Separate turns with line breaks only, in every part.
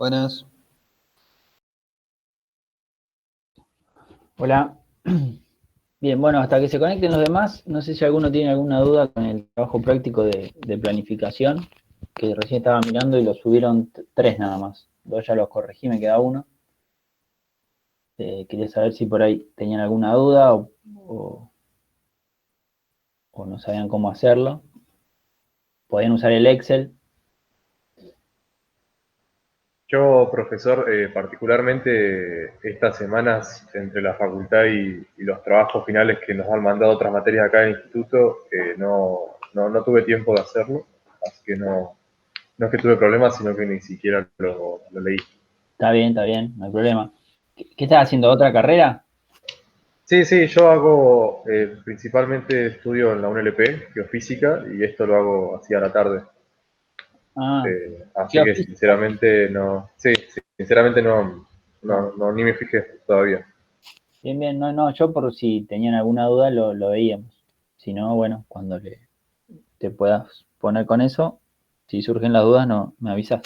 Buenas.
Hola. Bien, bueno, hasta que se conecten los demás, no sé si alguno tiene alguna duda con el trabajo práctico de planificación, que recién estaba mirando y lo subieron tres nada más. Dos ya los corregí, me queda uno. Quería saber si por ahí tenían alguna duda o- o no sabían cómo hacerlo. Podían usar el Excel.
Yo, profesor, particularmente estas semanas entre la facultad y los trabajos finales que nos han mandado otras materias acá en el instituto, no tuve tiempo de hacerlo, así que no es que tuve problemas, sino que ni siquiera lo leí.
Está bien, no hay problema. ¿Qué estás haciendo? ¿Otra carrera?
Sí, sí, yo hago principalmente estudio en la UNLP, geofísica, y esto lo hago así a la tarde.
Ah,
Así que
geofísica.
sinceramente sinceramente
Claro.
ni me fijé todavía.
Bien, bien, no, no, yo por si tenían alguna duda lo veíamos. Si no, bueno, cuando te puedas poner con eso, si surgen las dudas, no, me avisas.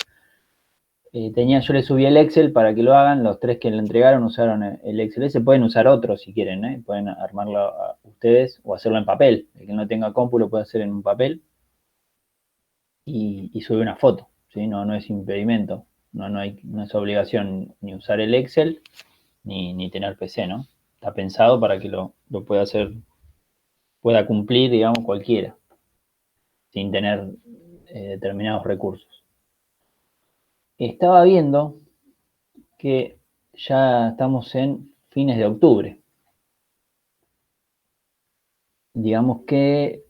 Yo le subí el Excel para que lo hagan, los tres que le entregaron usaron el Excel. Se pueden usar otros si quieren, ¿eh? Pueden armarlo ustedes o hacerlo en papel. El que no tenga compu lo puede hacer en un papel y sube una foto, ¿sí? No, no es impedimento, no es obligación ni usar el Excel ni tener PC, ¿no? Está pensado para que lo pueda hacer, pueda cumplir, digamos, cualquiera, sin tener determinados recursos. Estaba viendo que ya estamos en fines de octubre. Digamos que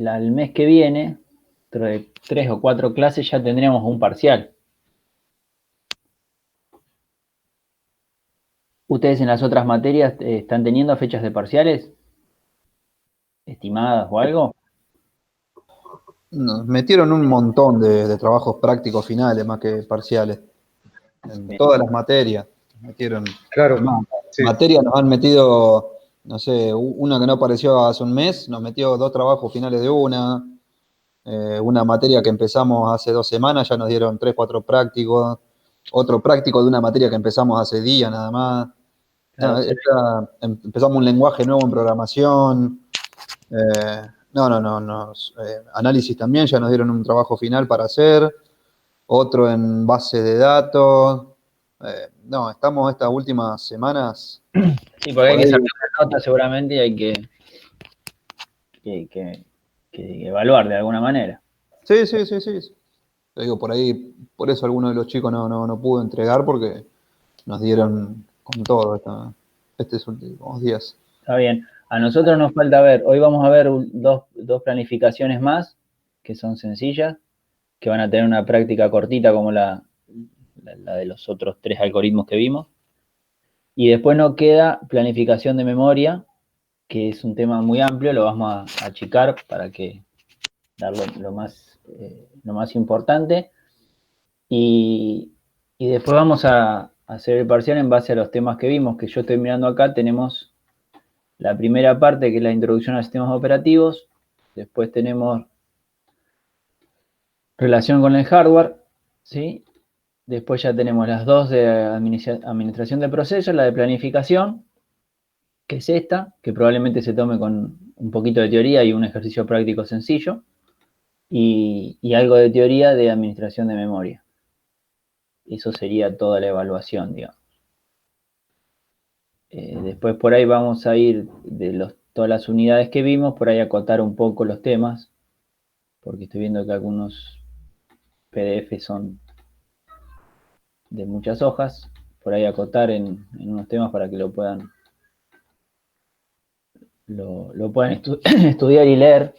al mes que viene, dentro de 3 o 4 clases, ya tendríamos un parcial. ¿Ustedes en las otras materias están teniendo fechas de parciales estimadas o algo?
Nos metieron un montón de trabajos prácticos finales más que parciales. En
Bien.
todas las materias. Metieron. Es
Claro,
más,
sí,
materias nos han metido, no sé, una que no apareció hace un mes, nos metió dos trabajos finales de una. Una materia que empezamos hace 2 semanas, ya nos dieron tres, cuatro prácticos. Otro práctico de una materia que empezamos hace días nada más.
Claro,
Empezamos un lenguaje nuevo en programación. Análisis también, ya nos dieron un trabajo final para hacer, otro en base de datos. No, estamos estas últimas semanas
sí, porque hay
por
que
ahí.
sacar una nota seguramente y hay que, que- que evaluar de alguna manera.
Sí, sí, sí, sí. Te digo, por ahí, por eso algunos de los chicos no pudo entregar porque nos dieron con todo estos últimos días.
Está bien. A nosotros nos falta ver, hoy vamos a ver dos planificaciones más, que son sencillas, que van a tener una práctica cortita como la de los otros tres algoritmos que vimos. Y después nos queda planificación de memoria, que es un tema muy amplio, lo vamos a achicar para que dar lo más importante. Y, y después vamos a hacer el parcial en base a los temas que vimos, que yo estoy mirando acá, tenemos la primera parte, que es la introducción a sistemas operativos, después tenemos relación con el hardware, ¿sí? Después ya tenemos las dos de administración de procesos, la de planificación, que es esta, que probablemente se tome con un poquito de teoría y un ejercicio práctico sencillo, y algo de teoría de administración de memoria. Eso sería toda la evaluación, digamos. Después por ahí vamos a ir todas las unidades que vimos, por ahí acotar un poco los temas, porque estoy viendo que algunos PDF son de muchas hojas, por ahí acotar en unos temas para que lo puedan estudiar y leer.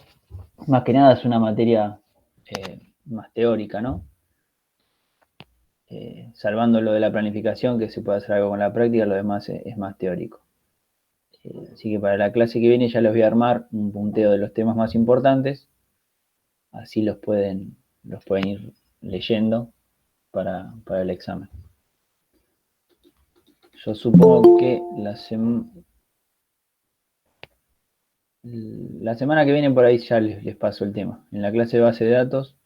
Más que nada es una materia más teórica, ¿no? Salvando lo de la planificación, que se puede hacer algo con la práctica, lo demás es más teórico. Así que para la clase que viene ya les voy a armar un punteo de los temas más importantes, así los pueden ir leyendo para el examen. Yo supongo que la semana que viene por ahí ya les paso el tema. En la clase de base de datos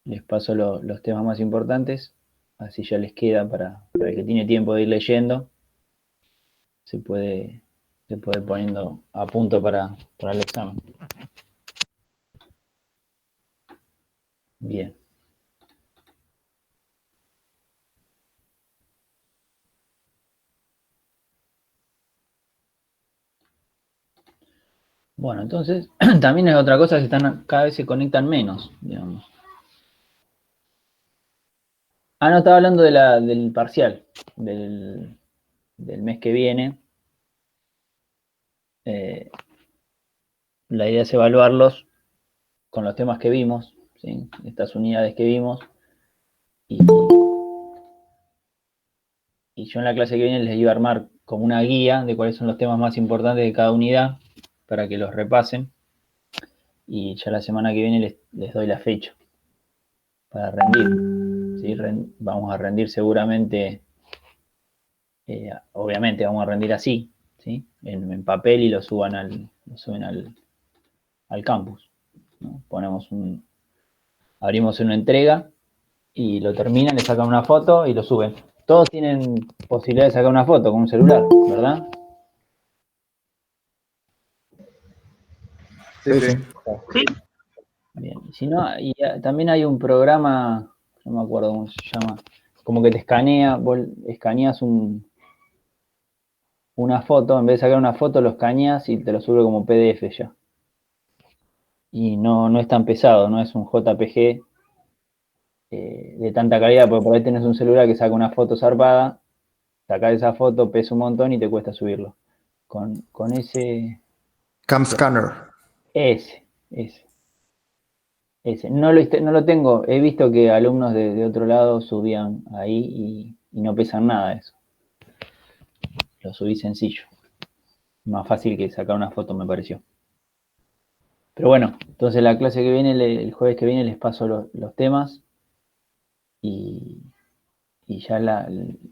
les paso los temas más importantes así ya les queda para el que tiene tiempo de ir leyendo, se puede ir poniendo a punto para el examen. Bien. Bueno, entonces, también es otra cosa que cada vez se conectan menos, digamos. No, estaba hablando del parcial, del mes que viene. La idea es evaluarlos con los temas que vimos, ¿sí? Estas unidades que vimos. Y yo en la clase que viene les iba a armar como una guía de cuáles son los temas más importantes de cada unidad para que los repasen. Y ya la semana que viene les doy la fecha para rendir. ¿Sí? Vamos a rendir seguramente, obviamente vamos a rendir así, ¿sí? En papel, y lo suben al campus, ¿no? Abrimos una entrega y lo terminan, le sacan una foto y lo suben. Todos tienen posibilidad de sacar una foto con un celular, ¿verdad?
Sí.
Bien. Si no, también hay un programa, no me acuerdo cómo se llama, como que te escanea, vos escaneas una foto, en vez de sacar una foto lo escaneas y te lo sube como PDF ya. Y no es tan pesado, no es un JPG de tanta calidad, porque por ahí tenés un celular que saca una foto zarpada, sacás esa foto, pesa un montón y te cuesta subirlo. Con ese...
Cam Scanner.
Ese. No lo tengo, he visto que alumnos de otro lado subían ahí y no pesan nada eso. Lo subí sencillo. Más fácil que sacar una foto, me pareció. Pero bueno, entonces la clase que viene, el jueves que viene, les paso los temas y ya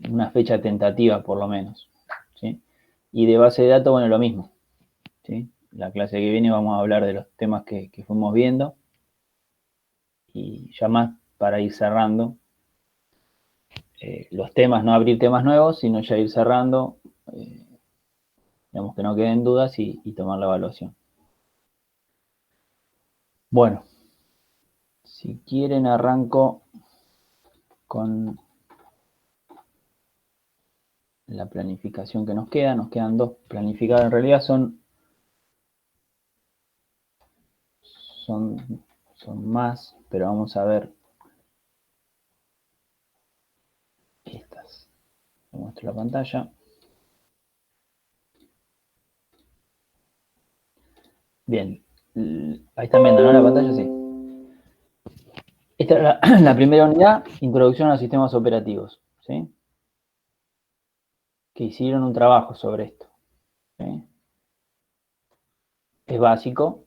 una fecha tentativa por lo menos, ¿sí? Y de base de datos, bueno, lo mismo, ¿sí? La clase que viene vamos a hablar de los temas que fuimos viendo y ya más para ir cerrando los temas, no abrir temas nuevos, sino ya ir cerrando, digamos que no queden dudas y tomar la evaluación. Bueno, si quieren arranco con la planificación que nos quedan dos planificadas, en realidad son más, pero vamos a ver estas. Les muestro la pantalla. Bien, ahí están viendo, ¿no? La pantalla, sí. Esta es la primera unidad, introducción a los sistemas operativos, ¿sí? Que hicieron un trabajo sobre esto, ¿sí? Es básico,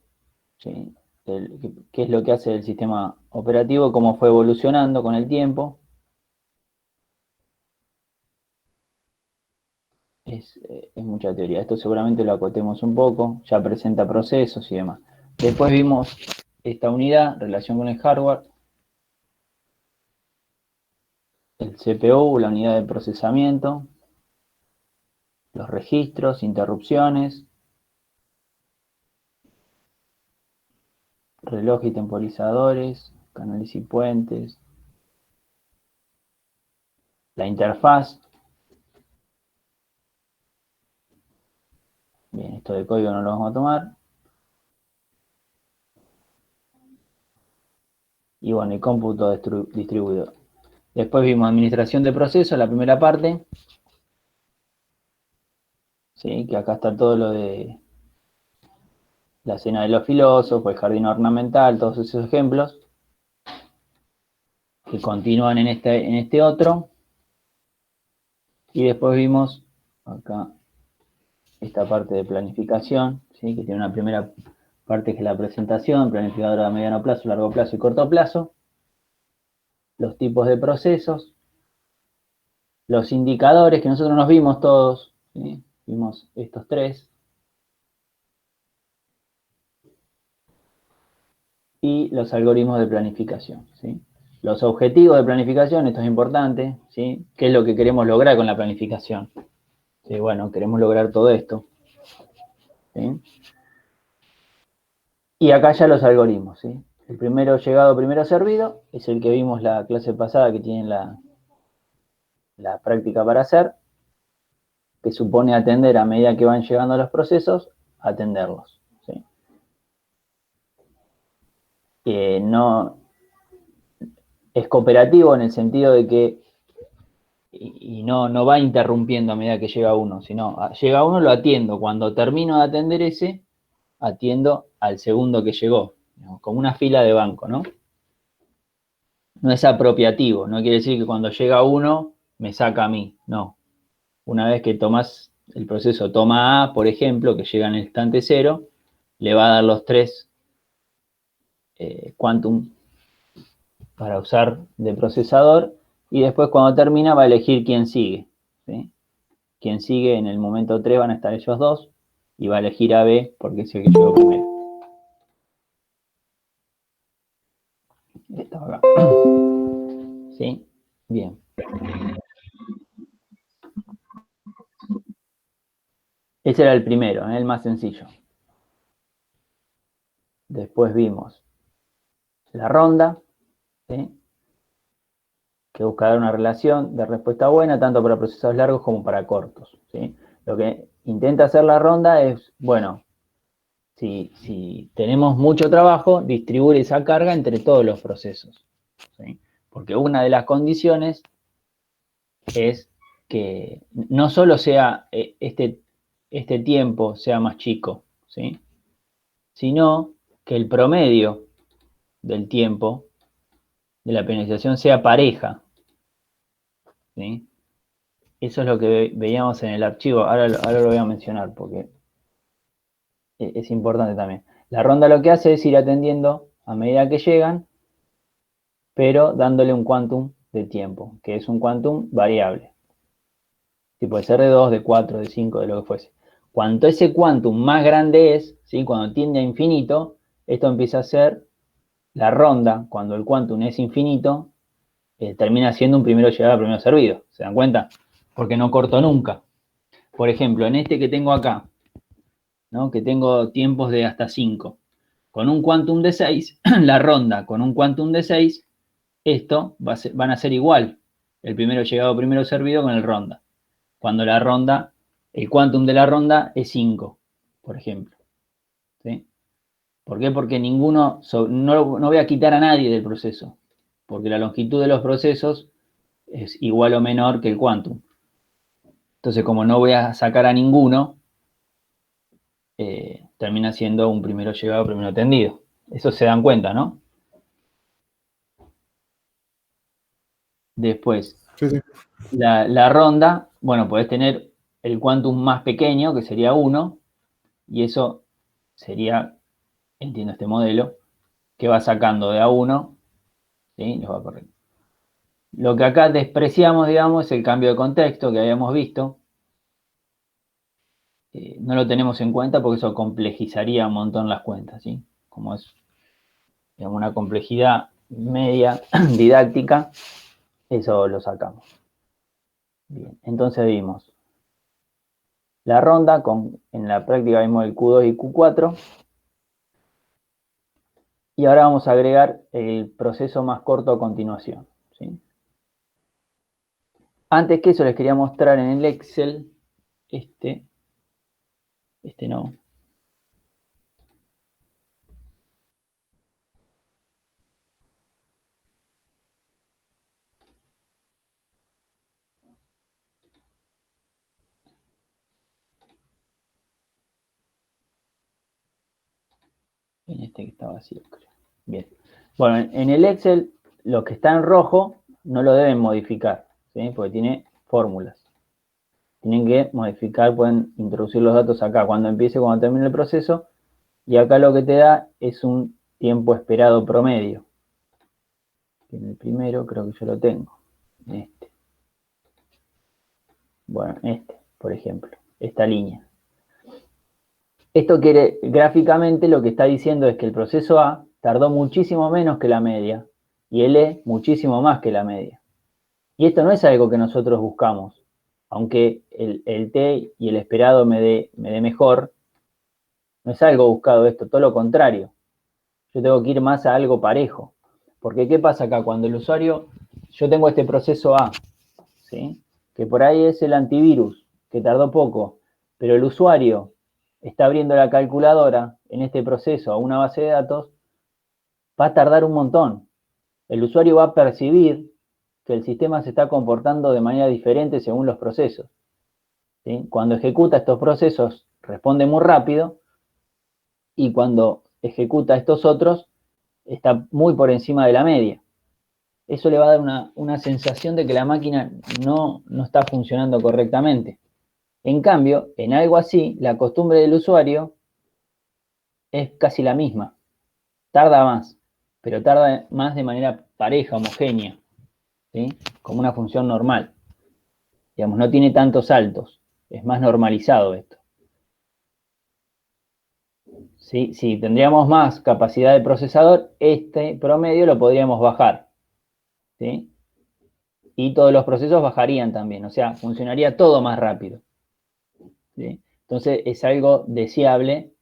¿sí? ¿Qué es lo que hace el sistema operativo? Cómo fue evolucionando con el tiempo. Es mucha teoría. Esto seguramente lo acotemos un poco. Ya presenta procesos y demás. Después vimos esta unidad, relación con el hardware. El CPU, la unidad de procesamiento. Los registros, interrupciones. Reloj y temporizadores. Canales y puentes. La interfaz. Bien, esto de código no lo vamos a tomar. Y bueno, el cómputo distribuido. Después vimos administración de procesos, la primera parte. ¿Sí? Que acá está todo lo de la cena de los filósofos, el jardín ornamental, todos esos ejemplos que continúan en este otro. Y después vimos acá esta parte de planificación, ¿sí? Que tiene una primera parte que es la presentación, planificadora a mediano plazo, largo plazo y corto plazo. Los tipos de procesos, los indicadores que nosotros nos vimos todos, ¿sí? Vimos estos tres. Y los algoritmos de planificación, ¿sí? Los objetivos de planificación, esto es importante, ¿sí? ¿Qué es lo que queremos lograr con la planificación? Sí, bueno, queremos lograr todo esto. ¿Sí? Y acá ya los algoritmos, ¿sí? El primero llegado, primero servido, es el que vimos la clase pasada que tienen la práctica para hacer, que supone atender a medida que van llegando los procesos, atenderlos, ¿sí? No, es cooperativo en el sentido de que y no va interrumpiendo a medida que llega uno, sino llega uno, lo atiendo. Cuando termino de atender ese, atiendo al segundo que llegó, ¿no? Como una fila de banco, ¿no? No es apropiativo, no quiere decir que cuando llega uno me saca a mí, no. Una vez que tomas el proceso toma A, por ejemplo, que llega en el instante cero, le va a dar los 3 quantum para usar de procesador y después cuando termina va a elegir quién sigue, ¿sí? Quien sigue en el momento 3 van a estar ellos dos y va a elegir a B porque es el que llegó primero. Estaba acá. ¿Sí? Bien. Ese era el primero, el más sencillo. Después vimos la ronda, ¿sí? Que busca dar una relación de respuesta buena tanto para procesos largos como para cortos, ¿sí? Lo que intenta hacer la ronda es, bueno, si tenemos mucho trabajo, distribuir esa carga entre todos los procesos, ¿sí? Porque una de las condiciones es que no solo sea este tiempo sea más chico, ¿sí? Sino que el promedio del tiempo de la penalización sea pareja, ¿sí? Eso es lo que veíamos en el archivo, ahora lo voy a mencionar porque es importante también. La ronda lo que hace es ir atendiendo a medida que llegan, pero dándole un quantum de tiempo, que es un quantum variable. Si puede ser de 2, de 4, de 5, de lo que fuese. Cuanto ese quantum más grande es, ¿sí? Cuando tiende a infinito, esto empieza a ser la ronda, cuando el quantum es infinito, termina siendo un primero llegado, primero servido. ¿Se dan cuenta? Porque no corto nunca. Por ejemplo, en este que tengo acá, ¿no? Que tengo tiempos de hasta 5. Con un quantum de 6, la ronda con un quantum de 6, esto van a ser igual. El primero llegado, primero servido con el ronda. Cuando la ronda, el quantum de la ronda es 5, por ejemplo. ¿Sí? ¿Por qué? Porque no voy a quitar a nadie del proceso, porque la longitud de los procesos es igual o menor que el quantum. Entonces, como no voy a sacar a ninguno, termina siendo un primero llegado, primero atendido. Eso se dan cuenta, ¿no? Después,
Sí, sí.
la ronda, bueno, podés tener el quantum más pequeño, que sería 1, y eso sería, entiendo este modelo, que va sacando de a 1, ¿sí? Los va corriendo. Lo que acá despreciamos, digamos, es el cambio de contexto que habíamos visto. No lo tenemos en cuenta porque eso complejizaría un montón las cuentas, ¿sí? Como es, digamos, una complejidad media didáctica, eso lo sacamos. Bien, entonces vimos la ronda, en la práctica vimos el Q2 y Q4, y ahora vamos a agregar el proceso más corto a continuación, ¿sí? Antes que eso les quería mostrar en el Excel, este no. En este que está vacío, creo. Bien. Bueno, en el Excel, lo que está en rojo no lo deben modificar, ¿sí? Porque tiene fórmulas. Tienen que modificar, pueden introducir los datos acá cuando empiece, cuando termine el proceso, y acá lo que te da es un tiempo esperado promedio. En el primero creo que yo lo tengo. En este. Bueno, este, por ejemplo, esta línea. Esto quiere, gráficamente lo que está diciendo es que el proceso A tardó muchísimo menos que la media y L muchísimo más que la media. Y esto no es algo que nosotros buscamos. Aunque el T y el esperado me dé mejor, no es algo buscado esto, todo lo contrario. Yo tengo que ir más a algo parejo. Porque ¿qué pasa acá? Cuando el usuario, yo tengo este proceso A, ¿sí? Que por ahí es el antivirus, que tardó poco, pero el usuario está abriendo la calculadora en este proceso a una base de datos, va a tardar un montón. El usuario va a percibir que el sistema se está comportando de manera diferente según los procesos. ¿Sí? Cuando ejecuta estos procesos responde muy rápido y cuando ejecuta estos otros está muy por encima de la media. Eso le va a dar una sensación de que la máquina no está funcionando correctamente. En cambio, en algo así, la costumbre del usuario es casi la misma. Tarda más, pero tarda más de manera pareja, homogénea, ¿sí? Como una función normal. Digamos, no tiene tantos saltos. Es más normalizado esto. ¿Sí? Si tendríamos más capacidad de procesador, este promedio lo podríamos bajar, ¿sí? Y todos los procesos bajarían también, o sea, funcionaría todo más rápido, ¿sí? Entonces es algo deseable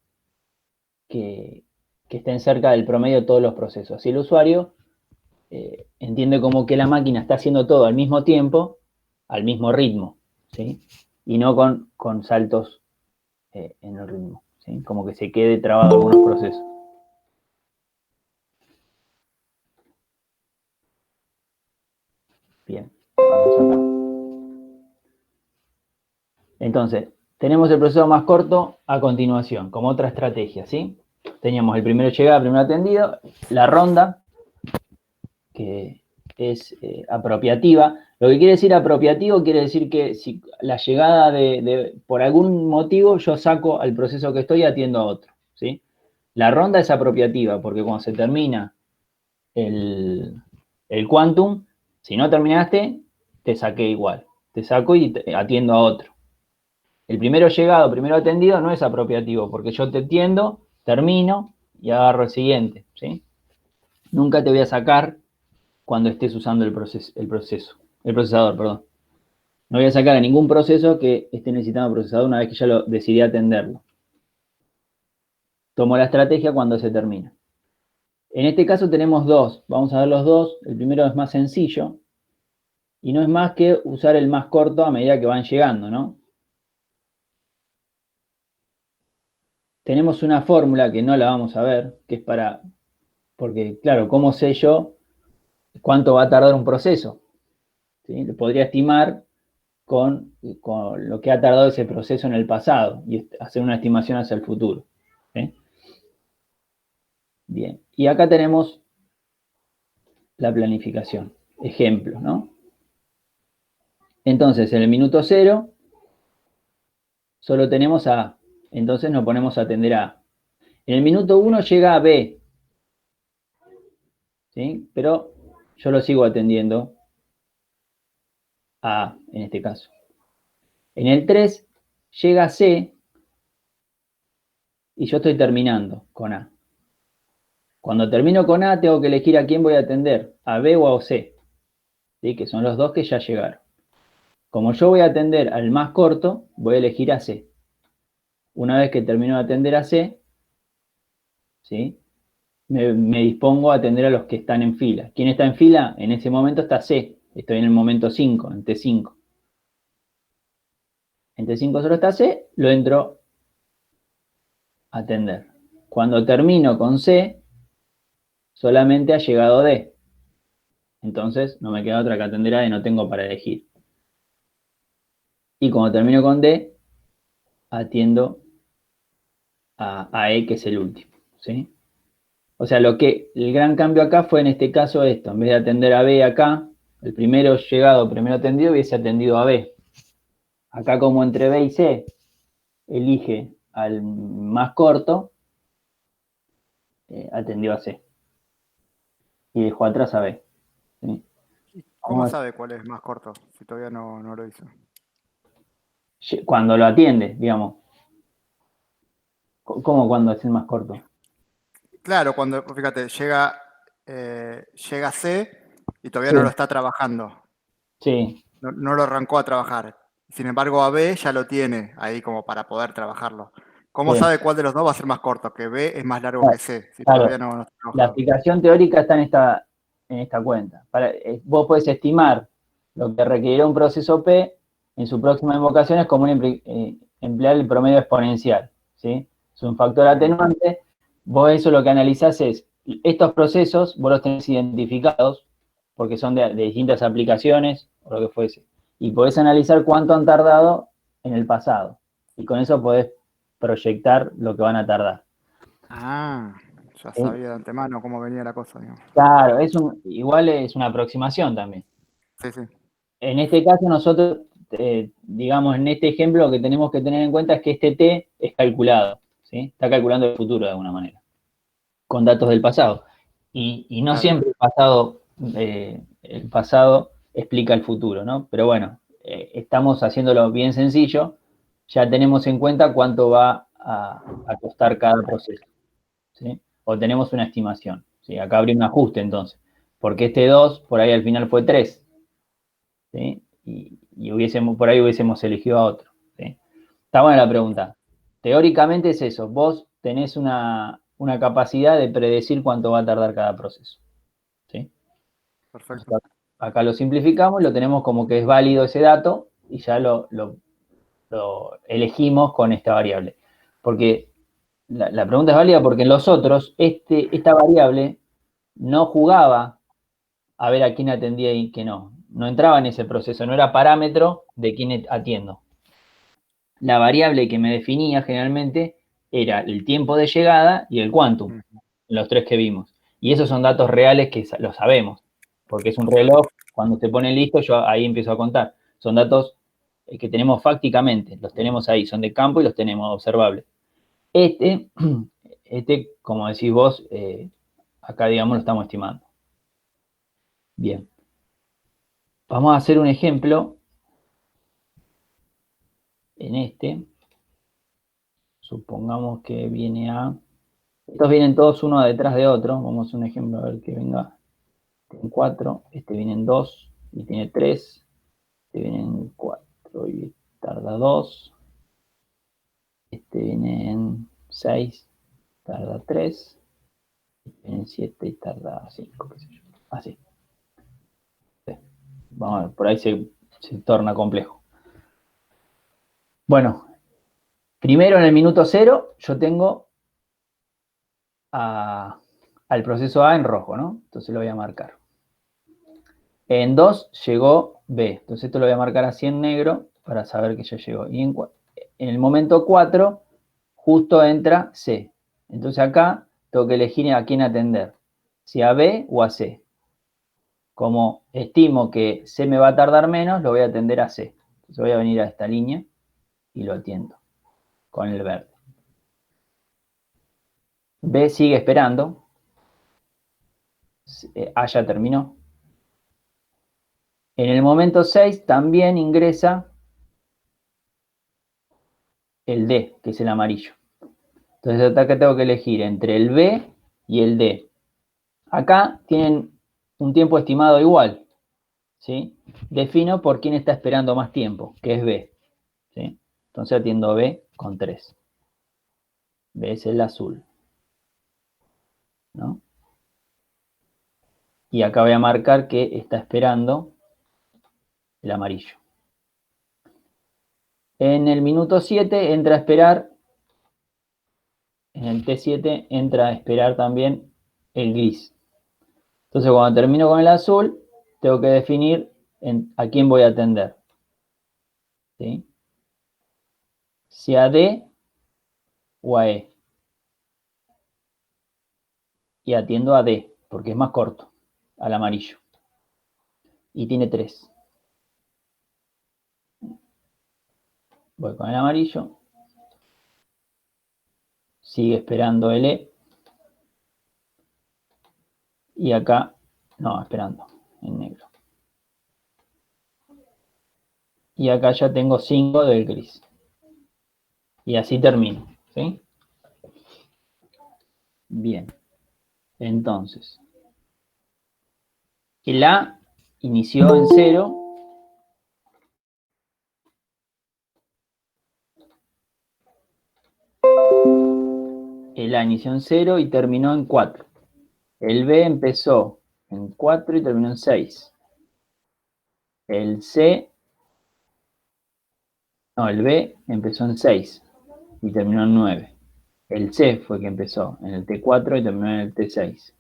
que estén cerca del promedio todos los procesos. Si el usuario entiende como que la máquina está haciendo todo al mismo tiempo, al mismo ritmo, ¿sí? Y no con saltos en el ritmo, ¿sí? Como que se quede trabado algunos procesos. Bien, vamos acá. Entonces, tenemos el proceso más corto a continuación, como otra estrategia, ¿sí? Teníamos el primero llegado, primero atendido, la ronda, que es apropiativa. Lo que quiere decir apropiativo quiere decir que si la llegada por algún motivo yo saco al proceso que estoy y atiendo a otro, ¿sí? La ronda es apropiativa porque cuando se termina el quantum, si no terminaste, te saqué igual. Te saco y atiendo a otro. El primero llegado, primero atendido no es apropiativo porque yo te atiendo, termino y agarro el siguiente, ¿sí? Nunca te voy a sacar cuando estés usando el procesador, perdón. No voy a sacar a ningún proceso que esté necesitando procesador una vez que ya lo decidí atenderlo. Tomo la estrategia cuando se termina. En este caso tenemos dos. Vamos a ver los dos. El primero es más sencillo. Y no es más que usar el más corto a medida que van llegando, ¿no? Tenemos una fórmula que no la vamos a ver, que es porque claro, ¿cómo sé yo cuánto va a tardar un proceso? ¿Sí? Lo podría estimar con lo que ha tardado ese proceso en el pasado y hacer una estimación hacia el futuro. ¿Sí? Bien, y acá tenemos la planificación. Ejemplo, ¿no? Entonces, en el minuto 0 solo tenemos a A. Entonces nos ponemos a atender a A. En el minuto 1 llega a B. ¿Sí? Pero yo lo sigo atendiendo a A, en este caso. En el 3 llega a C y yo estoy terminando con A. Cuando termino con A, tengo que elegir a quién voy a atender, a B o a C, ¿sí? Que son los dos que ya llegaron. Como yo voy a atender al más corto, voy a elegir a C. Una vez que termino de atender a C, ¿sí? Me dispongo a atender a los que están en fila. ¿Quién está en fila? En ese momento está C. Estoy en el momento 5, en T5. En T5 solo está C, lo entro a atender. Cuando termino con C, solamente ha llegado D. Entonces no me queda otra que atender a D, no tengo para elegir. Y cuando termino con D, atiendo a E, que es el último, ¿sí? O sea, el gran cambio acá fue en este caso esto. En vez de atender a B acá, el primero llegado, primero atendido, hubiese atendido a B. Acá como entre B y C, elige al más corto, atendió a C. Y dejó atrás a B. ¿Sí?
¿Cómo sabe cuál es más corto? Si todavía no lo hizo.
Cuando lo atiende, digamos. ¿Cómo cuando es el más corto?
Claro, cuando, fíjate, llega llega a C y todavía
Sí.
no lo está trabajando.
Sí,
No lo arrancó a trabajar. Sin embargo, a B ya lo tiene ahí como para poder trabajarlo. ¿Cómo
bien.
sabe cuál de los dos va a ser más corto? Que B es más largo
Claro,
que C, si
claro.
todavía no está
La
trabajado.
aplicación teórica está en esta cuenta. Vos podés estimar lo que requerirá un proceso P en su próxima invocación es como emplear el promedio exponencial, ¿sí? Es un factor atenuante. Vos eso lo que analizás es, estos procesos vos los tenés identificados porque son de distintas aplicaciones o lo que fuese. Y podés analizar cuánto han tardado en el pasado. Y con eso podés proyectar lo que van a tardar.
Ah, ya
¿Sí?
sabía de antemano cómo venía la cosa, digamos.
Claro, igual es una aproximación también.
Sí, sí.
En este caso nosotros, digamos, en este ejemplo lo que tenemos que tener en cuenta es que este T es calculado, ¿sí? Está calculando el futuro de alguna manera, con datos del pasado. Y no
Claro.
siempre el pasado explica el futuro, ¿no? Pero bueno, estamos haciéndolo bien sencillo, ya tenemos en cuenta cuánto va a costar cada proceso, ¿sí? O tenemos una estimación, ¿sí? Acá habría un ajuste entonces, porque este 2 por ahí al final fue 3, ¿sí? Y por ahí hubiésemos elegido a otro, ¿sí? Está buena la pregunta. Teóricamente es eso, vos tenés una capacidad de predecir cuánto va a tardar cada proceso, ¿sí?
Perfecto.
Acá lo simplificamos, lo tenemos como que es válido ese dato y ya lo elegimos con esta variable. Porque la pregunta es válida porque en los otros esta variable no jugaba a ver a quién atendía y qué no. No entraba en ese proceso, no era parámetro de quién atiendo. La variable que me definía generalmente era el tiempo de llegada y el quantum, los tres que vimos. Y esos son datos reales que lo sabemos, porque es un reloj, cuando se pone listo yo ahí empiezo a contar. Son datos que tenemos fácticamente, los tenemos ahí, son de campo y los tenemos observables. Este, como decís vos, acá digamos lo estamos estimando. Bien. Vamos a hacer un ejemplo en este. Supongamos que viene a... Estos vienen todos uno detrás de otro. Vamos a hacer un ejemplo, a ver que venga en 4. Este viene en 2 y tiene 3. Este viene en 4 y tarda 2. Este viene en 6, tarda 3. Este viene en 7 y tarda 5, qué sé yo. Así. Vamos a ver, por ahí se torna complejo. Bueno, primero en el minuto 0 yo tengo al proceso A en rojo, ¿no? Entonces lo voy a marcar. En 2 llegó B, entonces esto lo voy a marcar así en negro para saber que ya llegó. Y en el momento 4 justo entra C. Entonces acá tengo que elegir a quién atender, si a B o a C. Como estimo que C me va a tardar menos, lo voy a atender a C. Entonces voy a venir a esta línea y lo atiendo con el verde. B sigue esperando. A ya terminó. En el momento 6 también ingresa el D, que es el amarillo. Entonces acá tengo que elegir entre el B y el D. Acá tienen un tiempo estimado igual, ¿sí? Defino por quién está esperando más tiempo, que es B, ¿sí? Entonces atiendo B con 3. B es el azul, ¿no? Y acá voy a marcar que está esperando el amarillo. En el minuto 7 entra a esperar, en el T7 entra a esperar también el gris. Entonces cuando termino con el azul, tengo que definir a quién voy a atender, ¿sí? Si a D o a E. Y atiendo a D, porque es más corto, al amarillo. Y tiene 3. Voy con el amarillo. Sigue esperando el E. Y acá, no, esperando, en negro. Y acá ya tengo 5 del gris. Y así termino, ¿sí? Bien. Entonces, El A inició en 0. El A inició en 0 y terminó en 4. El B empezó en 4 y terminó en 6. El B empezó en 6 y terminó en 9. El C fue que empezó en el T4 y terminó en el T6.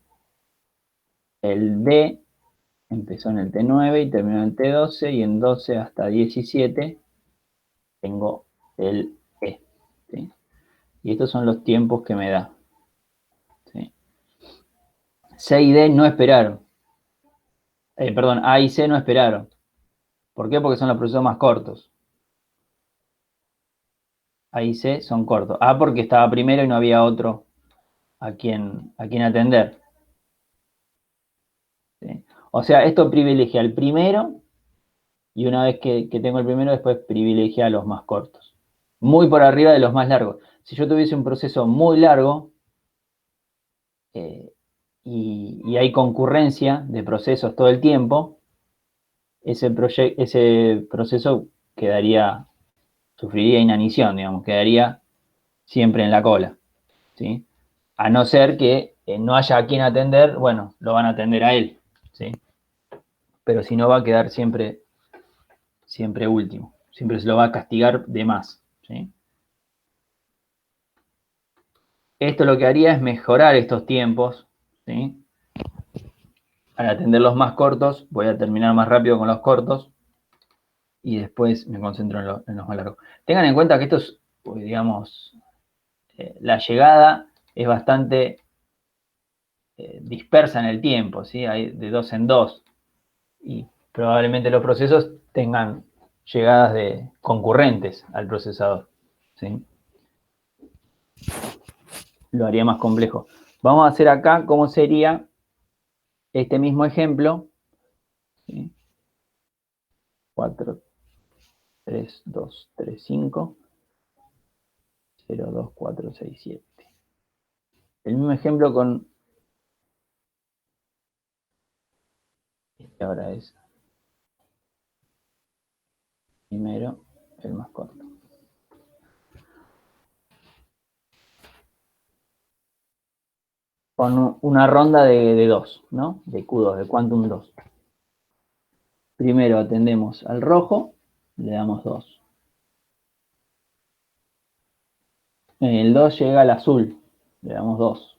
El D empezó en el T9 y terminó en el T12, y en 12 hasta 17 tengo el E. ¿Sí? Y estos son los tiempos que me da. ¿Sí? C y D no esperaron. Perdón, A y C no esperaron. ¿Por qué? Porque son los procesos más cortos. A y C son cortos. A porque estaba primero y no había otro a quien atender. ¿Sí? O sea, esto privilegia al primero, y una vez que tengo el primero, después privilegia a los más cortos. Muy por arriba de los más largos. Si yo tuviese un proceso muy largo y hay concurrencia de procesos todo el tiempo, ese proceso sufriría inanición, digamos, quedaría siempre en la cola. ¿Sí? A no ser que no haya a quien atender, bueno, lo van a atender a él. ¿Sí? Pero si no, va a quedar siempre último. Siempre se lo va a castigar de más. ¿Sí? Esto lo que haría es mejorar estos tiempos. ¿Sí? Al atender los más cortos, voy a terminar más rápido con los cortos y después me concentro en los más largos. Tengan en cuenta que esto es, digamos, la llegada es bastante dispersa en el tiempo, ¿sí? Hay de 2 en 2 y probablemente los procesos tengan llegadas concurrentes al procesador. ¿Sí? Lo haría más complejo. Vamos a hacer acá cómo sería este mismo ejemplo. ¿Sí? 4, 3, 2, 3, 5, 0, 2, 4, 6, 7. El mismo ejemplo con... Este ahora es primero el más corto. Con una ronda de 2, ¿no? De Q2, de Quantum 2. Primero atendemos al rojo, le damos 2. El 2 llega al azul, le damos 2.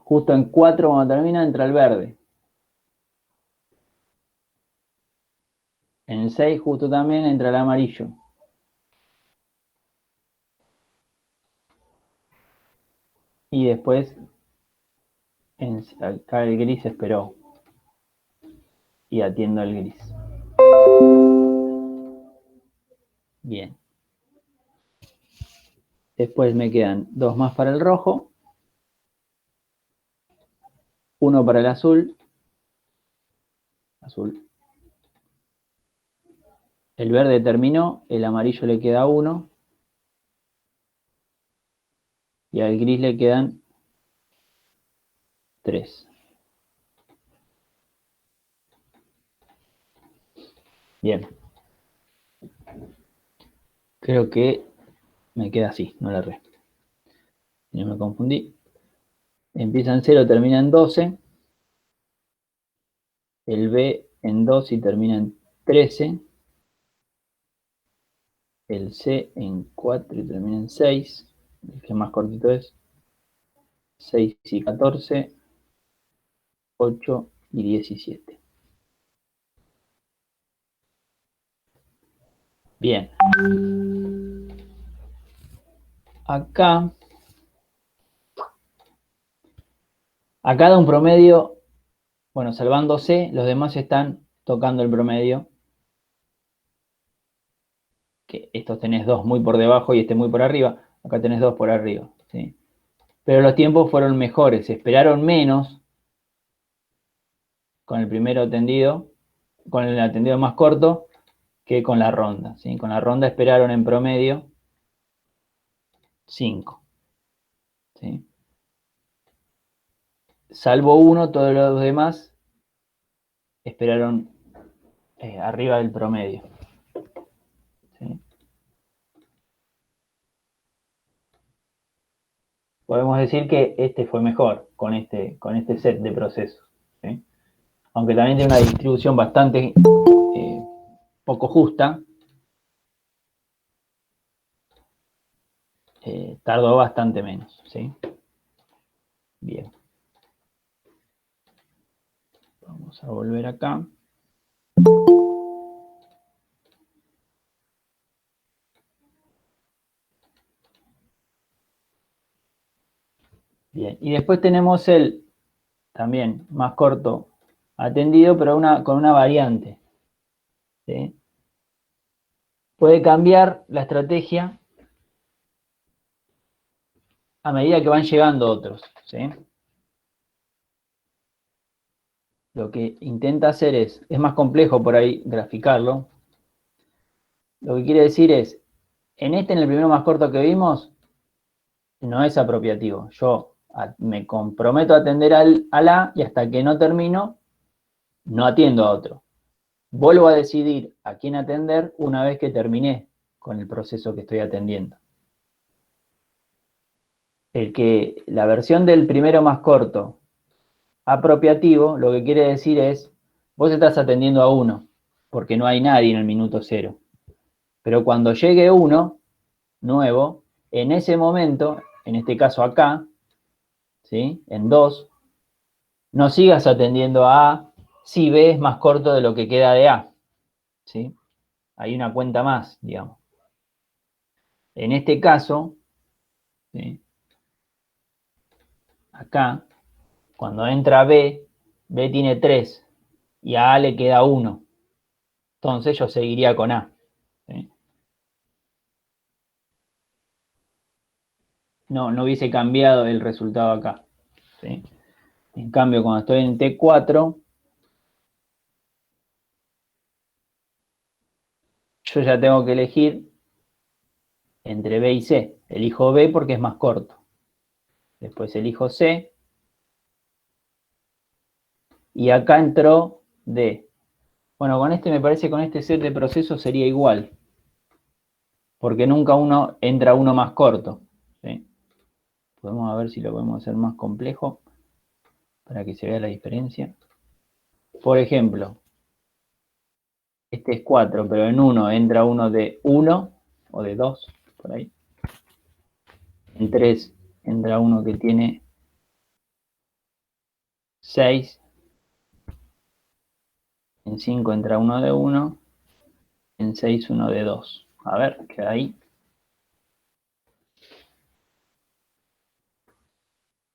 Justo en 4, cuando termina, entra el verde. En el 6, justo también, entra el amarillo. Y después, acá el gris esperó. Y atiendo el gris. Bien. Después me quedan 2 más para el rojo. 1 para el azul. El verde terminó, el amarillo le queda 1. Y al gris le quedan 3. Bien. Creo que me queda así, no la erré. No me confundí. Empieza en 0, termina en 12. El B en 2 y termina en 13. El C en 4 y termina en 6. El que más cortito es 6 y 14. 8 y 17. Bien. Acá da un promedio, bueno, salvándose, los demás están tocando el promedio. Que estos tenés 2 muy por debajo y este muy por arriba. Acá tenés 2 por arriba. ¿Sí? Pero los tiempos fueron mejores. Se esperaron menos con el primero atendido, con el atendido más corto, que con la ronda. ¿Sí? Con la ronda esperaron en promedio 5. ¿Sí? salvo uno, todos los demás esperaron arriba del promedio. ¿Sí? Podemos decir que este fue mejor con este set de procesos. ¿Sí? Aunque también tiene una distribución bastante poco justa, tardó bastante menos. ¿Sí? Bien. Vamos a volver acá. Bien, y después tenemos el también más corto atendido, pero con una variante. ¿Sí? Puede cambiar la estrategia a medida que van llegando otros. ¿Sí? Lo que intenta hacer es más complejo por ahí graficarlo. Lo que quiere decir es, en el primero más corto que vimos, no es apropiativo. Yo me comprometo a atender al A y hasta que no termino, no atiendo a otro. Vuelvo a decidir a quién atender una vez que terminé con el proceso que estoy atendiendo. La versión del primero más corto apropiativo, lo que quiere decir es, vos estás atendiendo a uno, porque no hay nadie en el minuto 0. Pero cuando llegue uno nuevo, en ese momento, en este caso acá, ¿sí? En 2, no sigas atendiendo a A si B es más corto de lo que queda de A. ¿Sí? Hay una cuenta más, digamos. En este caso, ¿sí? Acá, cuando entra B, B tiene 3 y a A le queda 1. Entonces yo seguiría con A. ¿Sí? No hubiese cambiado el resultado acá. ¿Sí? En cambio, cuando estoy en T4, yo ya tengo que elegir entre B y C. Elijo B porque es más corto. Después elijo C. Y acá entró D. Bueno, con este me parece que con este set de procesos sería igual. Porque nunca entra uno más corto. ¿Sí? Podemos ver si lo podemos hacer más complejo para que se vea la diferencia. Por ejemplo, este es 4, pero en 1 entra uno de 1 o de 2, por ahí. En 3 entra uno que tiene 6. En 5 entra uno de 1. En 6 uno de 2. A ver, queda ahí.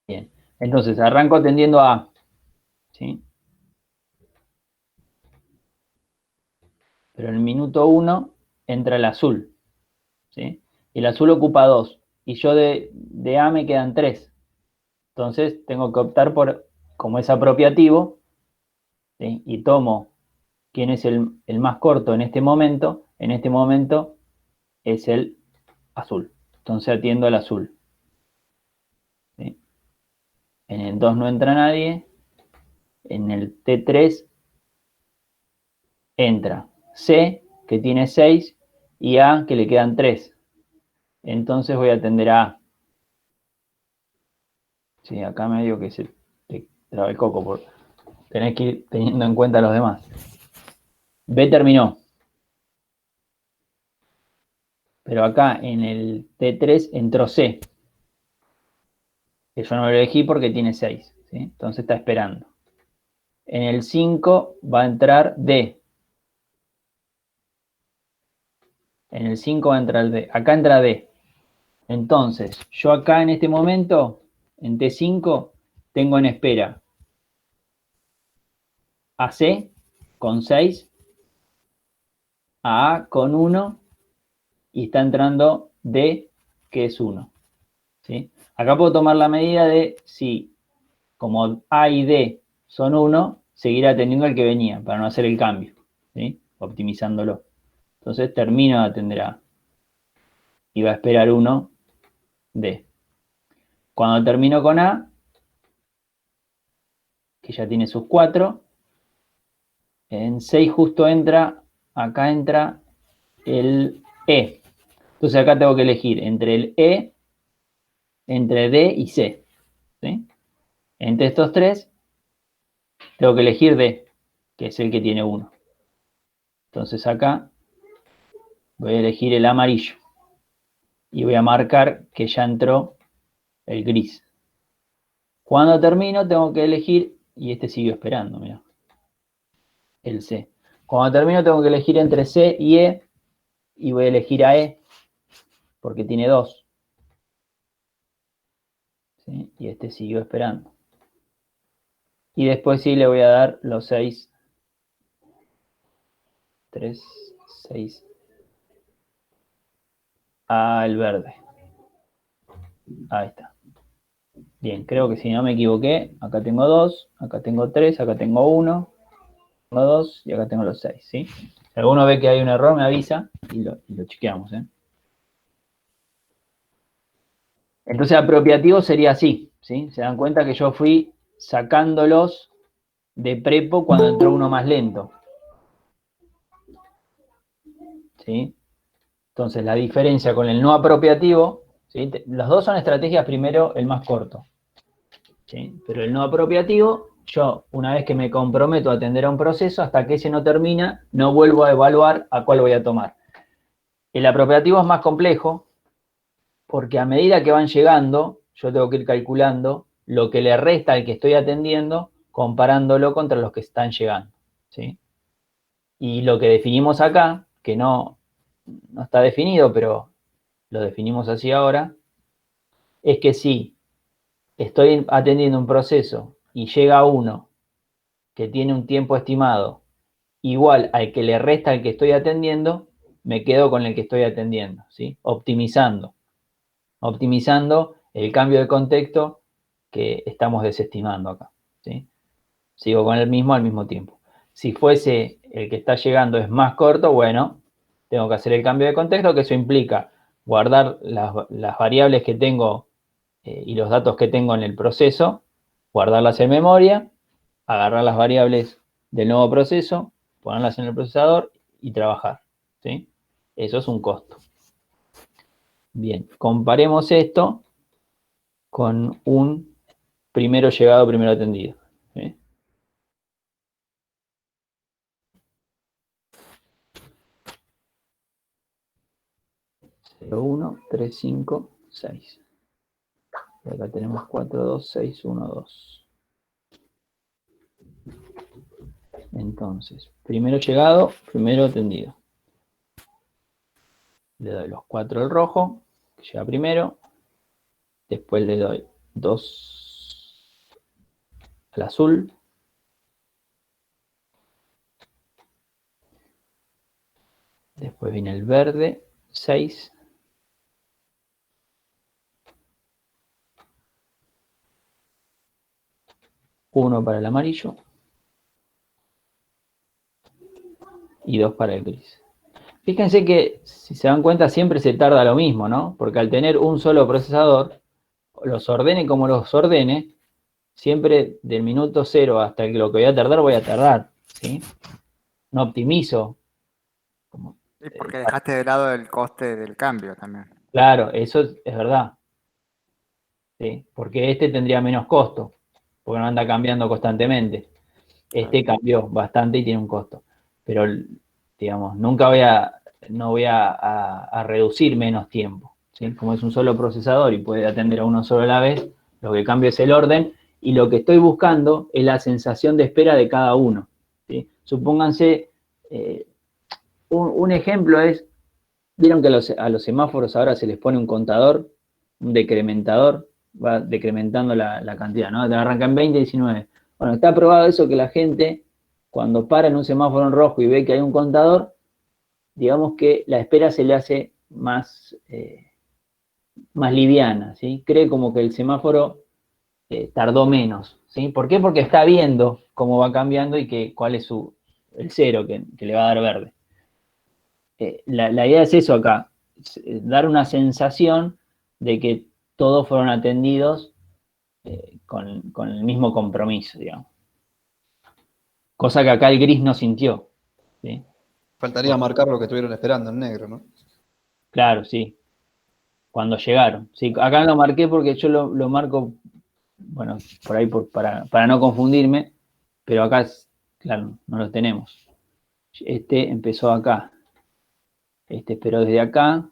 Bien. Entonces, arranco atendiendo a A. ¿Sí? Pero en el minuto 1 entra el azul. ¿Sí? Y el azul ocupa 2. Y yo de A me quedan 3. Entonces, tengo que optar por, como es apropiativo, ¿sí? Y tomo quién es el más corto en este momento. En este momento es el azul. Entonces atiendo al azul. ¿Sí? En el 2 no entra nadie. En el T3 entra C, que tiene 6, y A, que le quedan 3. Entonces voy a atender a A. Sí, acá medio que se te traba el coco. Tenés que ir teniendo en cuenta a los demás. B terminó. Pero acá en el T3 entró C. Que yo no lo elegí porque tiene 6. ¿Sí? Entonces está esperando. En el 5 va a entrar D. En el 5 va a entrar D. Acá entra D. Entonces, yo acá en este momento, en T5, tengo en espera a C con 6, a A con 1 y está entrando D, que es 1. ¿Sí? Acá puedo tomar la medida de si, como A y D son 1, seguir atendiendo al que venía para no hacer el cambio, ¿sí? Optimizándolo. Entonces termino de atender a A y va a esperar 1 D. Cuando termino con A, que ya tiene sus 4. En 6 justo acá entra el E. Entonces acá tengo que elegir entre el E, entre D y C. ¿Sí? Entre estos 3, tengo que elegir D, que es el que tiene 1. Entonces acá voy a elegir el amarillo. Y voy a marcar que ya entró el gris. Cuando termino tengo que elegir, y este siguió esperando, mira, el C. Cuando termino tengo que elegir entre C y E, y voy a elegir a E, porque tiene 2. ¿Sí? Y este siguió esperando. Y después sí le voy a dar los 6. 3, 6. Al verde. Ahí está. Bien, creo que si no me equivoqué, acá tengo 2, acá tengo 3, acá tengo 1, tengo 2 y acá tengo los 6, ¿sí? Si alguno ve que hay un error, me avisa y lo chequeamos, ¿eh? Entonces, apropiativo sería así, ¿sí? Se dan cuenta que yo fui sacándolos de prepo cuando entró uno más lento. ¿Sí? Entonces, la diferencia con el no apropiativo, ¿sí? Los dos son estrategias, primero el más corto. ¿Sí? Pero el no apropiativo, yo, una vez que me comprometo a atender a un proceso, hasta que ese no termina, no vuelvo a evaluar a cuál voy a tomar. El apropiativo es más complejo, porque a medida que van llegando, yo tengo que ir calculando lo que le resta al que estoy atendiendo, comparándolo contra los que están llegando. ¿Sí? Y lo que definimos acá, que no está definido, pero lo definimos así ahora, es que si estoy atendiendo un proceso y llega uno que tiene un tiempo estimado igual al que le resta al que estoy atendiendo, me quedo con el que estoy atendiendo, ¿sí? Optimizando el cambio de contexto que estamos desestimando acá, ¿sí? Sigo con el mismo al mismo tiempo. Si fuese el que está llegando es más corto, bueno, tengo que hacer el cambio de contexto, que eso implica guardar las variables que tengo y los datos que tengo en el proceso, guardarlas en memoria, agarrar las variables del nuevo proceso, ponerlas en el procesador y trabajar, ¿sí? Eso es un costo. Bien, comparemos esto con un primero llegado, primero atendido. ¿Sí? 0, 1, 3, 5, 6. Y acá tenemos 4, 2, 6, 1, 2. Entonces, primero llegado, primero atendido. Le doy los 4 al rojo, que llega primero. Después le doy 2 al azul. Después viene el verde, 6. Uno para el amarillo. Y 2 para el gris. Fíjense que, si se dan cuenta, siempre se tarda lo mismo, ¿no? Porque al tener un solo procesador, los ordene como los ordene, siempre del minuto 0 hasta lo que voy a tardar, ¿sí? No optimizo.
Y porque dejaste de lado el coste del cambio también.
Claro, eso es verdad. ¿Sí? Porque este tendría menos costo, porque no anda cambiando constantemente. Este cambió bastante y tiene un costo. Pero, digamos, no voy a reducir menos tiempo. ¿Sí? Como es un solo procesador y puede atender a uno solo a la vez, lo que cambio es el orden y lo que estoy buscando es la sensación de espera de cada uno. ¿Sí? Supónganse, un ejemplo es, vieron que a los semáforos ahora se les pone un contador, un decrementador, va decrementando la cantidad, ¿no? Te arranca en 20, 19. Bueno, está probado eso, que la gente, cuando para en un semáforo en rojo y ve que hay un contador, digamos que la espera se le hace más liviana, ¿sí? Cree como que el semáforo tardó menos, ¿sí? ¿Por qué? Porque está viendo cómo va cambiando y cuál es el cero que le va a dar verde. La idea es eso acá, dar una sensación de que todos fueron atendidos con el mismo compromiso, digamos. Cosa que acá el gris no sintió, ¿sí?
Faltaría marcar lo que estuvieron esperando en negro, ¿no?
Claro, sí. Cuando llegaron. Sí, acá lo marqué porque yo lo marco, bueno, por ahí para no confundirme, pero acá, claro, no lo tenemos. Este empezó acá. Este esperó desde acá.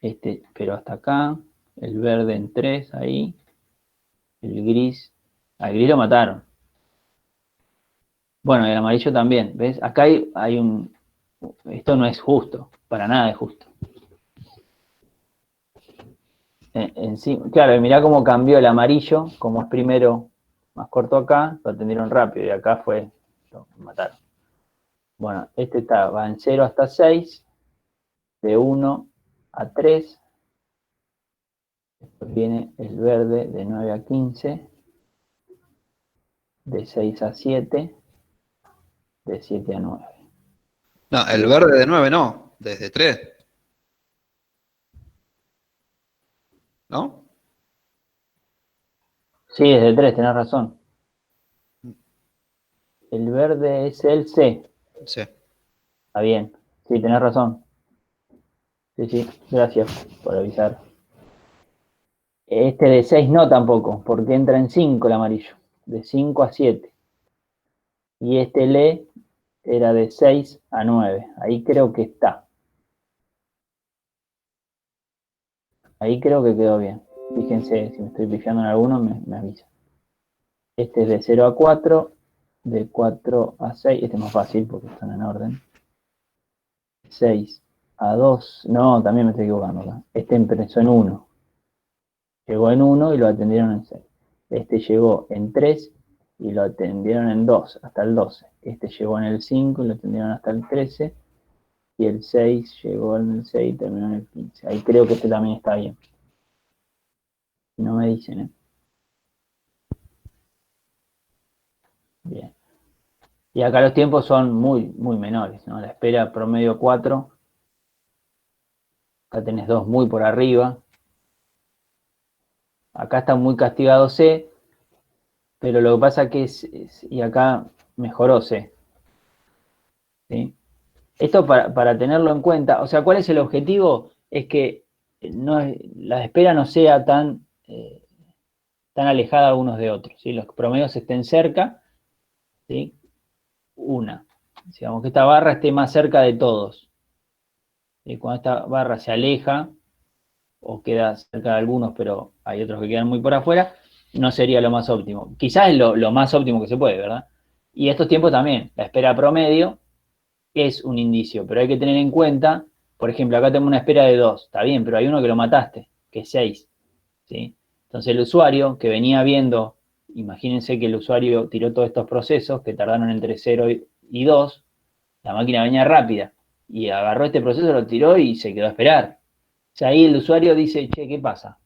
Este esperó hasta acá. El verde en 3 ahí. El gris. Al gris lo mataron. Bueno, y el amarillo también. ¿Ves? Acá hay un... Esto no es justo. Para nada es justo. En sí, claro, mirá cómo cambió el amarillo, como es primero más corto acá, lo atendieron rápido y acá lo mataron. Bueno, este va en 0 hasta 6, de 1 a 3, después viene el verde de 9 a 15, de 6 a 7, de 7 a 9.
No, el verde de 9 no, desde 3. ¿No?
Sí, desde 3, tenés razón. El verde es el C.
Sí.
Está bien, sí, tenés razón. Sí, gracias por avisar. Este de 6 no tampoco, porque entra en 5 el amarillo, de 5 a 7. Y este le era de 6 a 9. Ahí creo que está. Ahí creo que quedó bien. Fíjense, si me estoy pifiando en alguno, me avisa. Este es de 0 a 4, de 4 a 6. Este es más fácil porque están en orden. 6 a 2. No, también me estoy equivocando acá. Este empezó en 1. Llegó en 1 y lo atendieron en 6. Este llegó en 3 y lo atendieron en 2, hasta el 12. Este llegó en el 5 y lo atendieron hasta el 13. Y el 6 llegó en el 6 y terminó en el 15. Ahí creo que este también está bien. No me dicen, ¿eh? Bien. Y acá los tiempos son muy, muy menores, ¿no? La espera promedio 4. Acá tenés 2 muy por arriba. Acá está muy castigado C, pero lo que pasa que y acá mejoró C. ¿Sí? Esto para tenerlo en cuenta, o sea, ¿cuál es el objetivo? Es que la espera no sea tan alejada unos de otros, ¿sí? Los promedios estén cerca, ¿sí? Digamos que esta barra esté más cerca de todos. ¿Sí? Cuando esta barra se aleja, o queda cerca de algunos, pero hay otros que quedan muy por afuera, no sería lo más óptimo. Quizás es lo más óptimo que se puede, ¿verdad? Y estos tiempos también, la espera promedio es un indicio, pero hay que tener en cuenta, por ejemplo, acá tengo una espera de 2, está bien, pero hay uno que lo mataste, que es 6, ¿sí? Entonces el usuario que venía viendo, imagínense que el usuario tiró todos estos procesos que tardaron entre 0 y 2, la máquina venía rápida, y agarró este proceso, lo tiró y se quedó a esperar. O sea, ahí el usuario dice, che, ¿qué pasa?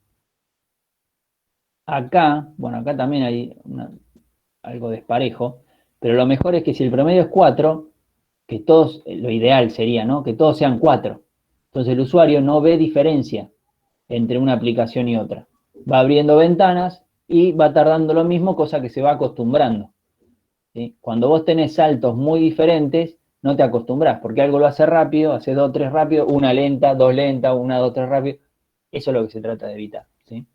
Acá, bueno, acá también hay algo desparejo, pero lo mejor es que si el promedio es 4, que todos, lo ideal sería, ¿no? Que todos sean 4. Entonces el usuario no ve diferencia entre una aplicación y otra. Va abriendo ventanas y va tardando lo mismo, cosa que se va acostumbrando. ¿Sí? Cuando vos tenés saltos muy diferentes, no te acostumbras, porque algo lo hace rápido, hace 2, 3 rápido, una lenta, 2 lenta, 1, 2, 3 rápido. Eso es lo que se trata de evitar, ¿sí?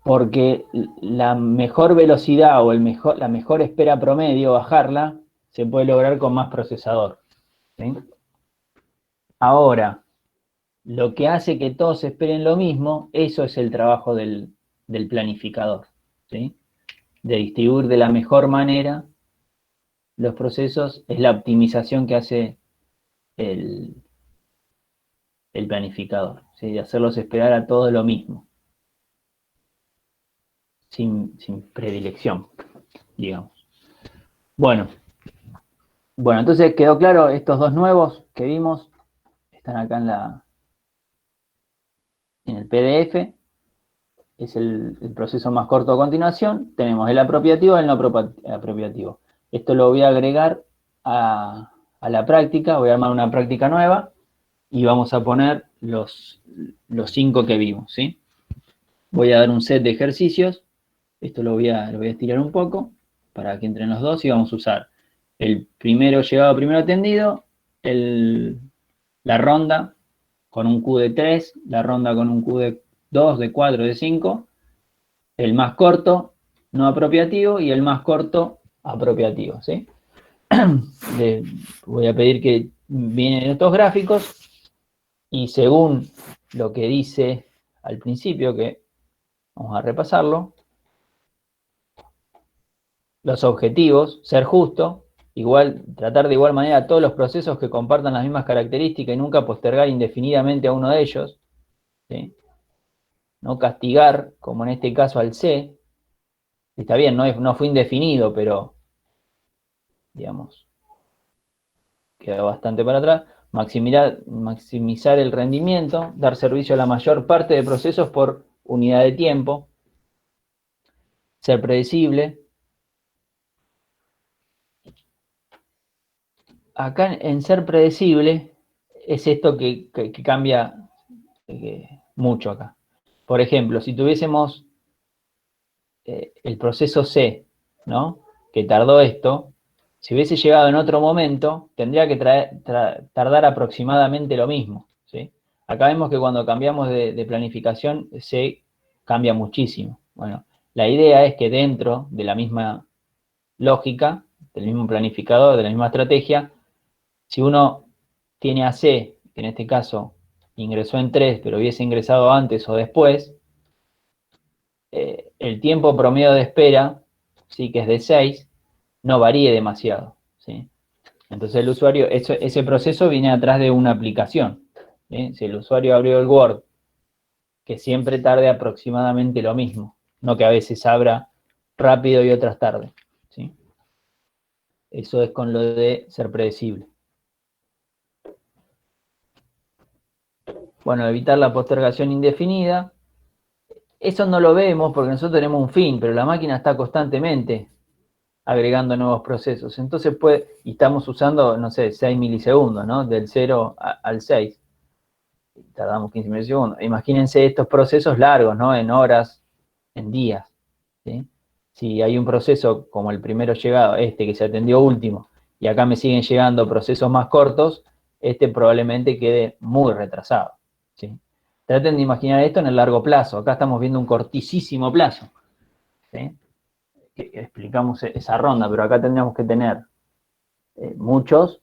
Porque la mejor velocidad o la mejor espera promedio, bajarla, se puede lograr con más procesador, ¿sí? Ahora, lo que hace que todos esperen lo mismo, eso es el trabajo del planificador, ¿sí? De distribuir de la mejor manera los procesos, es la optimización que hace el planificador, ¿sí? De hacerlos esperar a todos lo mismo, sin predilección, digamos. Bueno, entonces quedó claro, estos dos nuevos que vimos están acá en el PDF. Es el proceso más corto a continuación. Tenemos el apropiativo y el no apropiativo. Esto lo voy a agregar a la práctica. Voy a armar una práctica nueva y vamos a poner los 5 que vimos, ¿sí? Voy a dar un set de ejercicios. Esto lo voy a estirar un poco para que entren los dos y vamos a usar el primero llegado, primero atendido, la ronda con un Q de 3, la ronda con un Q de 2, de 4, de 5, el más corto no apropiativo y el más corto apropiativo, ¿sí? Voy a pedir que vienen estos gráficos y según lo que dice al principio, que vamos a repasarlo, los objetivos, ser justo, tratar de igual manera todos los procesos que compartan las mismas características y nunca postergar indefinidamente a uno de ellos, ¿sí? No castigar, como en este caso al C, está bien, no fue indefinido, pero, digamos, queda bastante para atrás. Maximizar el rendimiento, dar servicio a la mayor parte de procesos por unidad de tiempo, ser predecible. Acá en ser predecible es esto que cambia mucho acá. Por ejemplo, si tuviésemos el proceso C, ¿no? Que tardó esto, si hubiese llegado en otro momento, tendría que tardar aproximadamente lo mismo, ¿sí? Acá vemos que cuando cambiamos de planificación, C cambia muchísimo. Bueno, la idea es que dentro de la misma lógica, del mismo planificador, de la misma estrategia, si uno tiene a C, que en este caso ingresó en 3, pero hubiese ingresado antes o después, el tiempo promedio de espera, ¿sí? Que es de 6, no varíe demasiado, ¿sí? Entonces el usuario, ese proceso viene atrás de una aplicación, ¿sí? Si el usuario abrió el Word, que siempre tarde aproximadamente lo mismo, no que a veces abra rápido y otras tarde, ¿sí? Eso es con lo de ser predecible. Bueno, evitar la postergación indefinida. Eso no lo vemos porque nosotros tenemos un fin, pero la máquina está constantemente agregando nuevos procesos. Entonces y estamos usando, no sé, 6 milisegundos, ¿no? Del 0 al 6. Tardamos 15 milisegundos. Imagínense estos procesos largos, ¿no? En horas, en días, ¿sí? Si hay un proceso como el primero llegado, que se atendió último, y acá me siguen llegando procesos más cortos, probablemente quede muy retrasado, ¿sí? Traten de imaginar esto en el largo plazo. Acá estamos viendo un cortísimo plazo, ¿sí? Explicamos esa ronda, pero acá tendríamos que tener muchos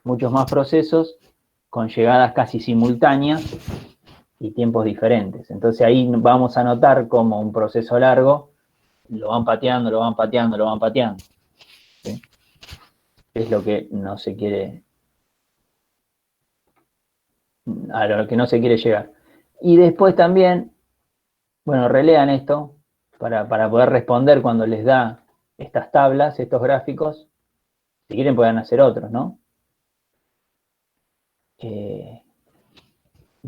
más procesos con llegadas casi simultáneas y tiempos diferentes. Entonces ahí vamos a notar como un proceso largo lo van pateando, lo van pateando, lo van pateando, ¿sí? Es lo que no se quiere, a lo que no se quiere llegar. Y después también, bueno, relean esto para poder responder cuando les da estas tablas, estos gráficos. Si quieren pueden hacer otros, ¿no?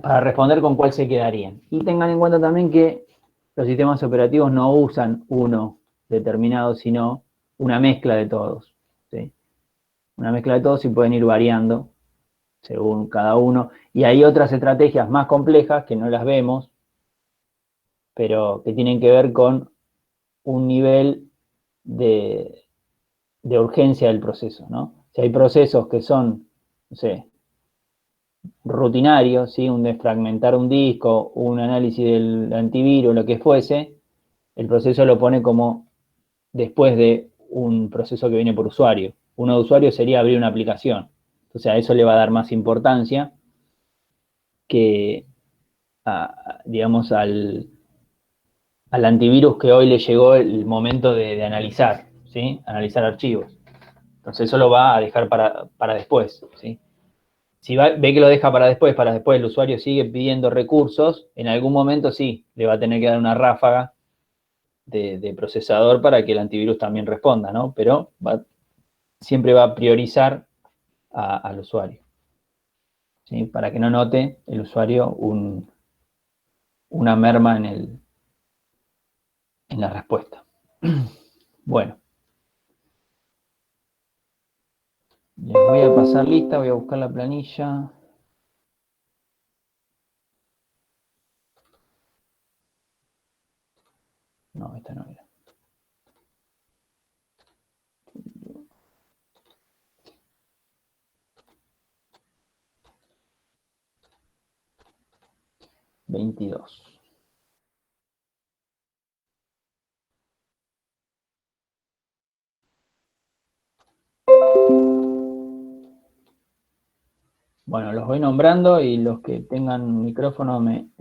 Para responder con cuál se quedarían. Y tengan en cuenta también que los sistemas operativos no usan uno determinado, sino una mezcla de todos, ¿sí? Una mezcla de todos y pueden ir variando según cada uno. Y hay otras estrategias más complejas que no las vemos, pero que tienen que ver con un nivel de urgencia del proceso, ¿no? Si hay procesos que son, no sé, rutinario, ¿sí? Un desfragmentar un disco, un análisis del antivirus, lo que fuese, el proceso lo pone como después de un proceso que viene por usuario. Uno de usuario sería abrir una aplicación. Entonces a eso le va a dar más importancia que, digamos, al antivirus que hoy le llegó el momento de analizar, ¿sí? Analizar archivos. Entonces eso lo va a dejar para después, ¿sí? Si ve que lo deja para después el usuario sigue pidiendo recursos, en algún momento sí, le va a tener que dar una ráfaga de procesador para que el antivirus también responda, ¿no? Pero siempre va a priorizar al usuario, ¿sí? Para que no note el usuario una merma en la respuesta. Bueno. Les voy a pasar lista, voy a buscar la planilla. No, esta no era. 22. Bueno, los voy nombrando y los que tengan micrófono me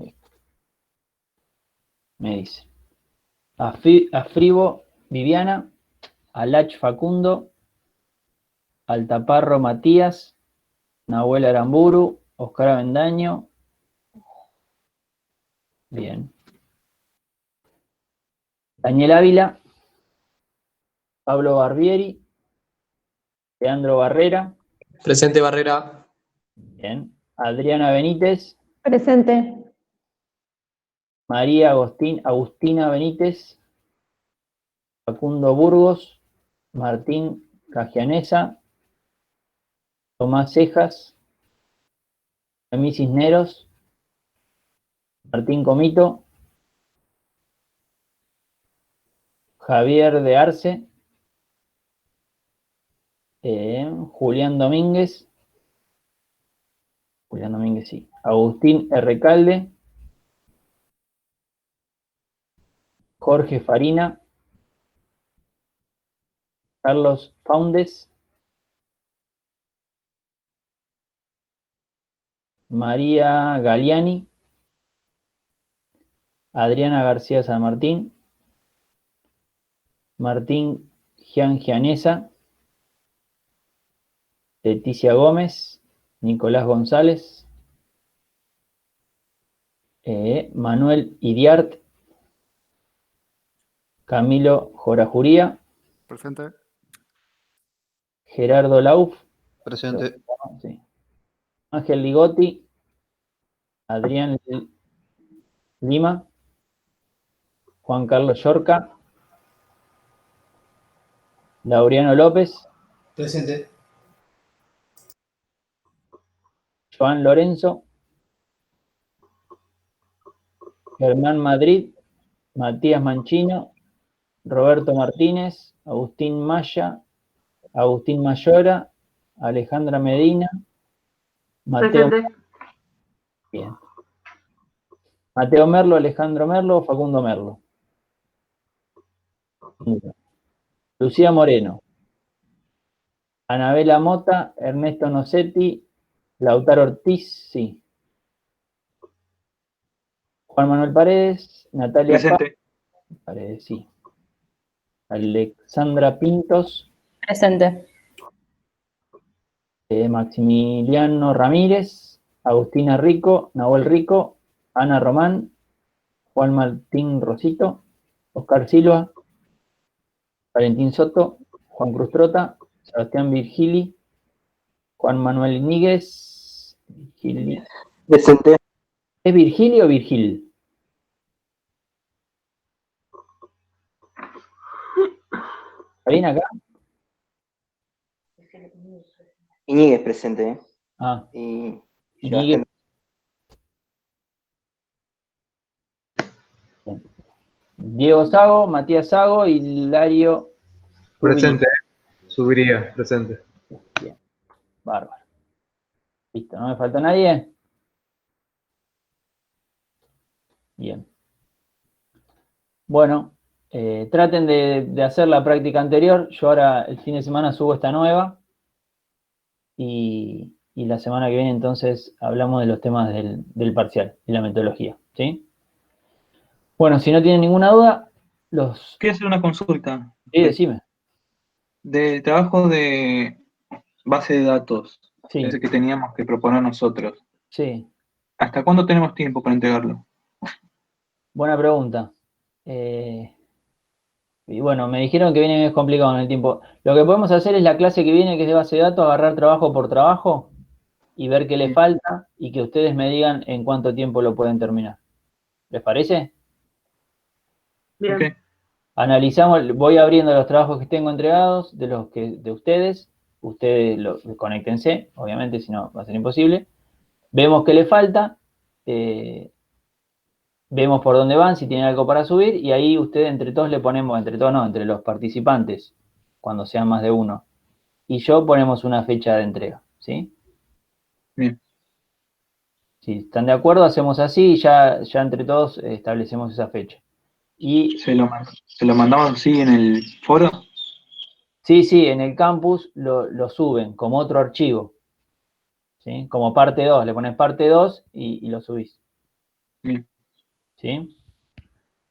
dicen. Afribo Viviana, Alach Facundo, Altaparro Matías, Nahuel Aramburu, Oscar Avendaño. Bien. Daniel Ávila, Pablo Barbieri, Leandro Barrera.
Presente, Barrera.
Bien. Adriana Benítez.
Presente.
María Agustina Benítez. Facundo Burgos. Martín Cagianesa. Tomás Cejas. Emi Cisneros. Martín Comito. Javier de Arce. Julián Domínguez. Julián Domínguez, sí. Agustín Recalde. Jorge Farina. Carlos Faundes. María Galiani. Adriana García San Martín. Martín Gianesa. Leticia Gómez. Nicolás González. Manuel Iriart. Camilo Jorajuría.
Presente.
Gerardo Lauf.
Presente.
Sí. Ángel Ligotti. Adrián Lima. Juan Carlos Yorca. Laureano López.
Presente.
Joan Lorenzo. Germán Madrid. Matías Manchino. Roberto Martínez. Agustín Maya. Agustín Mayora. Alejandra Medina. Mateo.
Presente.
Bien. Mateo Merlo, Alejandro Merlo, Facundo Merlo. Lucía Moreno. Anabela Mota, Ernesto Nocetti, Lautaro Ortiz, sí. Juan Manuel Paredes, Natalia
Presente.
Paredes, sí. Alexandra Pintos,
Presente.
Maximiliano Ramírez, Agustina Rico, Nahuel Rico, Ana Román, Juan Martín Rosito, Oscar Silva, Valentín Soto, Juan Cruz Trota, Sebastián Virgili, Juan Manuel Iñiguez, Virgili.
Presente.
¿Es Virgili o Virgil? ¿Está bien acá?
Iñiguez presente.
Ah,
Y
Iñiguez. Diego Sago, Matías Sago y Hilario.
Presente. Subiría, presente.
Bien, bárbaro. Listo, ¿no me falta nadie? Bien. Bueno, traten de hacer la práctica anterior. Yo ahora el fin de semana subo esta nueva. Y la semana que viene entonces hablamos de los temas del parcial y la metodología, ¿sí? Bueno, si no tienen ninguna duda,
Quiero hacer una consulta.
Sí, decime.
Del trabajo de base de datos,
Sí,
ese que teníamos que proponer nosotros,
sí.
¿hasta cuándo tenemos tiempo para entregarlo?
Buena pregunta. Y bueno, me dijeron que viene es complicado en el tiempo. Lo que podemos hacer es la clase que viene, que es de base de datos, agarrar trabajo por trabajo y ver qué le falta y que ustedes me digan en cuánto tiempo lo pueden terminar. ¿Les parece?
Bien.
Ok.
Analizamos, voy abriendo los trabajos que tengo entregados, de ustedes conéctense, obviamente, si no va a ser imposible. Vemos qué le falta, vemos por dónde van, si tienen algo para subir, y ahí ustedes entre todos le ponemos, entre los participantes, cuando sean más de uno, y yo ponemos una fecha de entrega, ¿sí?
Bien.
Si están de acuerdo, hacemos así y ya entre todos establecemos esa fecha. Y
¿Se lo mandamos así en el foro?
sí, en el campus lo suben como otro archivo, ¿sí? Como parte 2, le pones parte 2 y lo subís.
Bien.
¿Sí?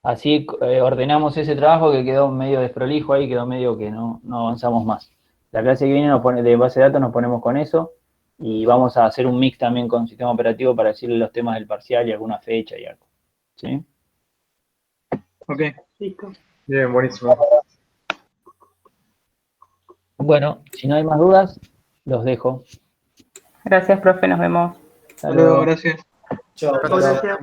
Así ordenamos ese trabajo que quedó medio desprolijo ahí, quedó medio que no avanzamos más. La clase que viene de base de datos nos ponemos con eso y vamos a hacer un mix también con sistema operativo para decirle los temas del parcial y alguna fecha y algo. ¿Sí?
Ok.
Listo.
Bien, buenísimo.
Bueno, si no hay más dudas, los dejo.
Gracias, profe, nos vemos.
Hasta
Hasta luego,
luego.
gracias.
Chao.
Gracias.